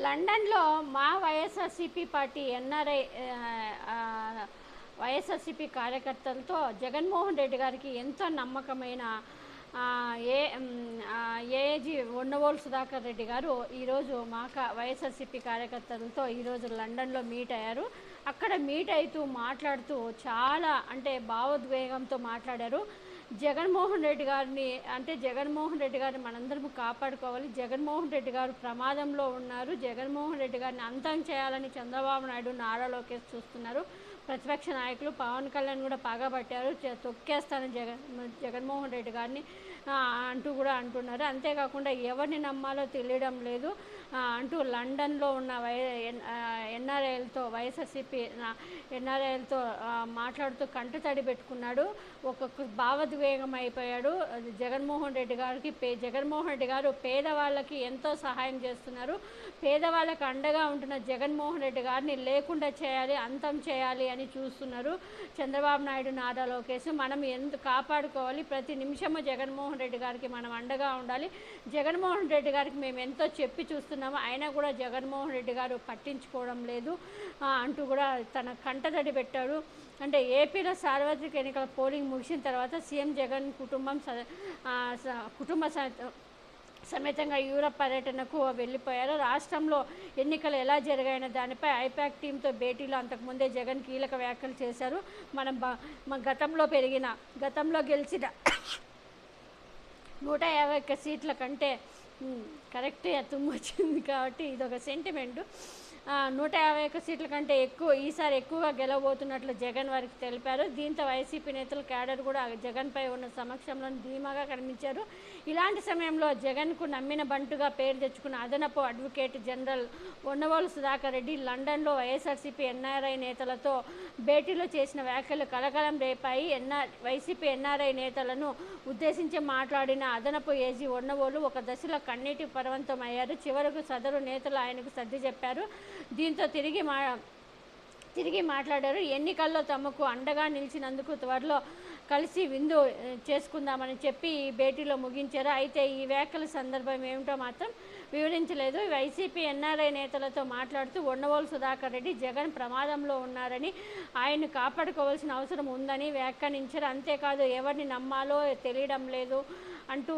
లండన్‌లో మా YSRCP party NRI YSRCP కార్యకర్తలతో జగన్మోహన్ రెడ్డి గారికి ఎంతో నమ్మకమైన ఏఏజీ ఉండవోలు సుధాకర్ రెడ్డి గారు ఈరోజు వైఎస్ఆర్‌సీపీ కార్యకర్తలతో ఈరోజు లండన్‌లో మీట్ అయ్యారు. అక్కడ మీట్ అవుతూ మాట్లాడుతూ చాలా అంటే భావోద్వేగంతో మాట్లాడారు. జగన్మోహన్ రెడ్డి గారిని మనందరం కాపాడుకోవాలి. జగన్మోహన్ రెడ్డి గారు ప్రమాదంలో ఉన్నారు. జగన్మోహన్ రెడ్డి గారిని అంతం చేయాలని చంద్రబాబు నాయుడు, నారా లోకేష్ చూస్తున్నారు. ప్రతిపక్ష నాయకులు పవన్ కళ్యాణ్ కూడా పగబట్టారు. తొక్కేస్తాను జగన్మోహన్ రెడ్డి గారిని అంటూ కూడా అంటున్నారు. అంతేకాకుండా ఎవరిని నమ్మాలో తెలియడం లేదు అంటూ లండన్లో ఉన్న ఎన్ఆర్ఐలతో వైఎస్ఆర్సీపీ ఎన్ఆర్ఐలతో మాట్లాడుతూ కంటతడి పెట్టుకున్నాడు. ఒక్కొక్క భావోద్వేగం అయిపోయాడు. జగన్మోహన్ రెడ్డి గారు పేదవాళ్ళకి ఎంతో సహాయం చేస్తున్నారు. పేదవాళ్ళకి అండగా ఉంటున్న జగన్మోహన్ రెడ్డి గారిని లేకుండా చేయాలి, అంతం చేయాలి అని చూస్తున్నారు చంద్రబాబు నాయుడు, నారా లోకేష్. మనం కాపాడుకోవాలి. ప్రతి నిమిషము జగన్మోహన్ రెడ్డి గారికి మనం అండగా ఉండాలి. జగన్మోహన్ రెడ్డి గారికి మేము ఎంతో చెప్పి చూస్తున్నాము, అయినా కూడా జగన్మోహన్ రెడ్డి గారు పట్టించుకోవడం లేదు అంటూ కూడా తన కంటతడి పెట్టాడు. అంటే ఏపీలో సార్వత్రిక ఎన్నికల పోలింగ్ ముగిసిన తర్వాత సీఎం జగన్ కుటుంబ సమేతంగా యూరప్ పర్యటనకు వెళ్ళిపోయారు. రాష్ట్రంలో ఎన్నికలు ఎలా జరిగాయన్న దానిపై ఐపాక్ టీంతో భేటీలో అంతకుముందే జగన్ కీలక వ్యాఖ్యలు చేశారు. మన గతంలో గెలిచిన 151 సీట్ల కంటే కరెక్ట్గా తుమ్మొచ్చింది కాబట్టి ఇదొక సెంటిమెంటు. 151 సీట్ల కంటే ఈసారి ఎక్కువగా గెలవబోతున్నట్లు జగన్ వారికి తెలిపారు. దీంతో వైసీపీ నేతలు క్యాడర్ కూడా జగన్పై ఉన్న సమక్షంలో ధీమాగా కనిపించారు. ఇలాంటి సమయంలో జగన్కు నమ్మిన బంటుగా పేరు తెచ్చుకున్న అదనపు అడ్వకేట్ జనరల్ ఉండవోలు సుధాకర్ రెడ్డి లండన్లో వైఎస్ఆర్సీపీ ఎన్ఆర్ఐ నేతలతో భేటీలో చేసిన వ్యాఖ్యలు కలకలం రేపాయి. వైసీపీ ఎన్ఆర్ఐ నేతలను ఉద్దేశించి మాట్లాడిన అదనపు ఏజీ ఉండవోలు ఒక దశలో కన్నీటి పర్వంతమయ్యారు. చివరకు సదరు నేతలు ఆయనకు సర్ది చెప్పారు. దీంతో తిరిగి మాట్లాడారు. ఎన్నికల్లో తమకు అండగా నిలిచినందుకు త్వరలో కలిసి విందు చేసుకుందామని చెప్పి ఈ భేటీలో ముగించారు. అయితే ఈ వ్యాఖ్యల సందర్భం ఏమిటో మాత్రం వివరించలేదు. వైసీపీ ఎన్ఆర్ఐ నేతలతో మాట్లాడుతూ ఉండవోలు సుధాకర్ రెడ్డి జగన్ ప్రమాదంలో ఉన్నారని, ఆయన్ని కాపాడుకోవాల్సిన అవసరం ఉందని వ్యాఖ్యానించారు. అంతేకాదు ఎవరిని నమ్మాలో తెలియడం లేదు అంటూ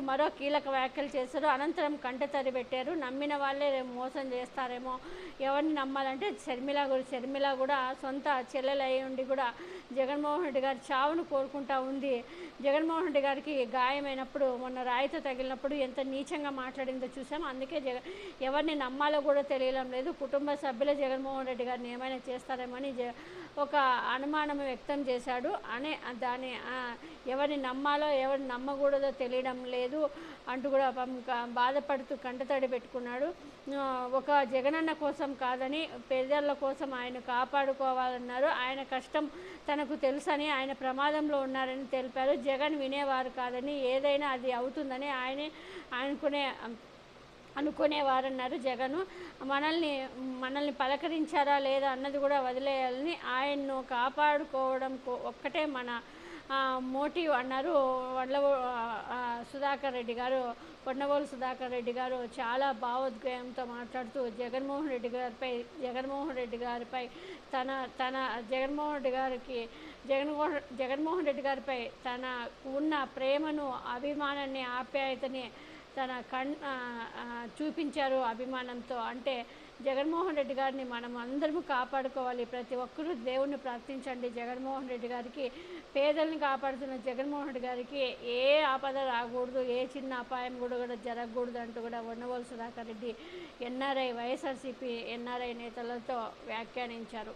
మరో కీలక వ్యాఖ్యలు చేశారు. అనంతరం కంటతడి పెట్టారు. నమ్మిన వాళ్ళే మోసం చేస్తారేమో, ఎవరిని నమ్మాలంటే షర్మిల కూడా సొంత చెల్లెలయ్యి ఉండి కూడా జగన్మోహన్ రెడ్డి గారి చావును కోరుకుంటా ఉంది. జగన్మోహన్ రెడ్డి గారికి గాయమైనప్పుడు, మొన్న రాయితో తగిలినప్పుడు ఎంత నీచంగా మాట్లాడిందో చూసాం. అందుకే ఎవరిని నమ్మాలో కూడా తెలియడం లేదు. కుటుంబ సభ్యులే జగన్మోహన్ రెడ్డి గారిని ఏమైనా చేస్తారేమని ఒక అనుమానం వ్యక్తం చేశాడు. దాన్ని ఎవరిని నమ్మాలో ఎవరిని నమ్మకూడదో తెలియడం లేదు అంటూ కూడా బాధపడుతూ కంటతడి పెట్టుకున్నాడు. ఒక జగనన్న కోసం కాదని పేదల కోసం ఆయన కాపాడుకోవాలన్నారు. ఆయన కష్టం తనకు తెలుసని, ఆయన ప్రమాదంలో ఉన్నారని తెలిపారు. జగన్ వినేవారు కాదని, ఏదైనా అది అవుతుందని అనుకునేవారన్నారు. జగను మనల్ని పలకరించారా లేదా అన్నది కూడా వదిలేయాలని, ఆయన్ను కాపాడుకోవడం ఒక్కటే మన మోటివ్ అన్నారు కొండవోలు సుధాకర్ రెడ్డి గారు. చాలా భావోద్వేగంతో మాట్లాడుతూ జగన్మోహన్ రెడ్డి గారిపై తనకు ఉన్న ప్రేమను, అభిమానాన్ని, ఆప్యాయతని చూపించారు అభిమానంతో. అంటే జగన్మోహన్ రెడ్డి గారిని మనం అందరము కాపాడుకోవాలి. ప్రతి ఒక్కరూ దేవుణ్ణి ప్రార్థించండి జగన్మోహన్ రెడ్డి గారికి. పేదల్ని కాపాడుతున్న జగన్మోహన్ రెడ్డి గారికి ఏ ఆపద రాకూడదు, ఏ చిన్న అపాయం కూడా జరగకూడదు అంటూ కూడా ఉండవోలు సుధాకర్ రెడ్డి వైఎస్ఆర్సీపీ ఎన్ఆర్ఐ నేతలతో వ్యాఖ్యానించారు.